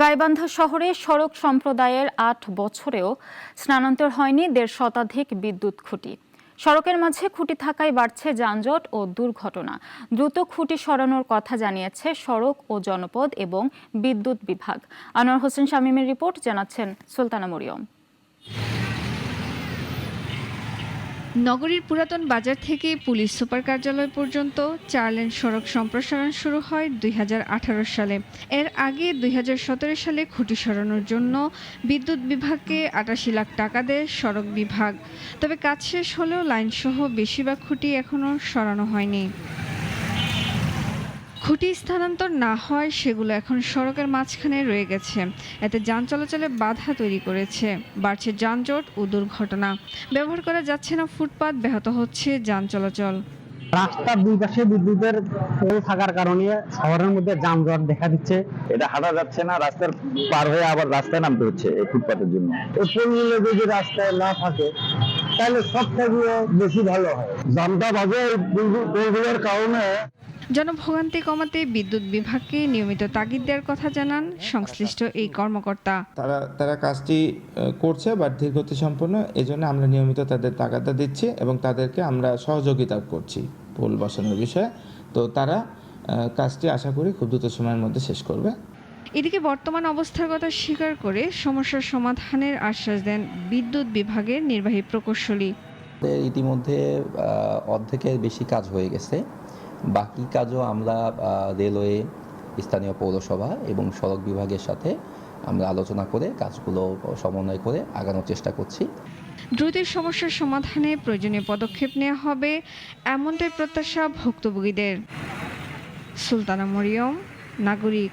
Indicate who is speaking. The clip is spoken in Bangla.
Speaker 1: গাইবান্ধা শহরে সড়ক সম্প্রদায়ের ৮ বছরেও স্থানান্তর হয়নি ১.৫ শতাধিক বিদ্যুৎ খুঁটি। সড়কের মাঝে খুঁটি থাকায় বাড়ছে যানজট ও দুর্ঘটনা। দ্রুত খুঁটি সরানোর কথা জানিয়েছে সড়ক ও জনপদ এবং বিদ্যুৎ বিভাগ। আনোয়ার হোসেন শামীমের রিপোর্ট, জানাচ্ছেন সুলতানা মরিয়ম।
Speaker 2: নগরীর পুরাতন বাজার থেকে পুলিশ সুপার কার্যালয় পর্যন্ত ৪ লেন সড়ক সম্প্রসারণ শুরু হয় ২০১৮ সালে। এর আগে ২০১৭ সালে খুঁটি সরানোর জন্য বিদ্যুৎ বিভাগকে ৮৮ লাখ টাকা দেয় সড়ক বিভাগ। তবে কাজ শেষ হলেও লাইনসহ বেশিরভাগ খুঁটি এখনও সরানো হয়নি। খুঁটি স্থানান্তর না হয় সেগুলো এখন সড়কের মাঝখানে রয়ে গেছে। এতে যান চলাচলে বাধা তৈরি করেছে, বাড়ছে যানজট ও দুর্ঘটনা। ব্যবহার করা যাচ্ছে না ফুটপাত, ব্যাহত হচ্ছে যান চলাচল।
Speaker 3: রাস্তার দুই পাশে বিদ্যুতের পোল থাকার কারণে শহরের মধ্যে যানজট দেখা দিচ্ছে।
Speaker 4: এটা হাঁটা যাচ্ছে না, রাস্তার পার হয়ে আবার রাস্তায় নামতে হচ্ছে এই ফুটপাতের জন্য।
Speaker 3: এই পোলগুলো যদি রাস্তায় না থাকে তাহলে সব থেকে বেশি ভালো হয়। জামটা বাজে পোলগুলোর কারণে।
Speaker 2: জনভোগান্তি কমাতে বিদ্যুৎ বিভাগকে নিয়মিত তাগিদ দেওয়ার কথা জানান সংশ্লিষ্ট এই কর্মকর্তা।
Speaker 5: তারা কাজটি করছে বাট ধীরগতি সম্পন্ন, এজন্য আমরা নিয়মিত তাদের তাগাদা দিচ্ছি এবং তাদেরকে আমরা সহযোগিতা করছি পোল বসানোর বিষয়ে। তো তারা কাজটি আশা করি খুব দ্রুত সময়ের মধ্যে শেষ করবে।
Speaker 2: এদিকে বর্তমান অবস্থার কথা স্বীকার করে সমস্যার সমাধানের আশ্বাস দেন বিদ্যুৎ বিভাগের নির্বাহী প্রকৌশলী।
Speaker 6: ইতিমধ্যে অর্ধেকের বেশি কাজ হয়ে গেছে। বাকি কাজও আমরা রেলওয়ে, স্থানীয় পৌরসভা এবং সড়ক বিভাগের সাথে আমরা আলোচনা করে কাজগুলো সমন্বয় করে আগানোর চেষ্টা করছি।
Speaker 2: দ্রুত সমস্যার সমাধানে প্রয়োজনীয় পদক্ষেপ নেওয়া হবে, এমনটাই প্রত্যাশা ভুক্তভোগীদের। সুলতানা মরিয়ম, নাগরিক।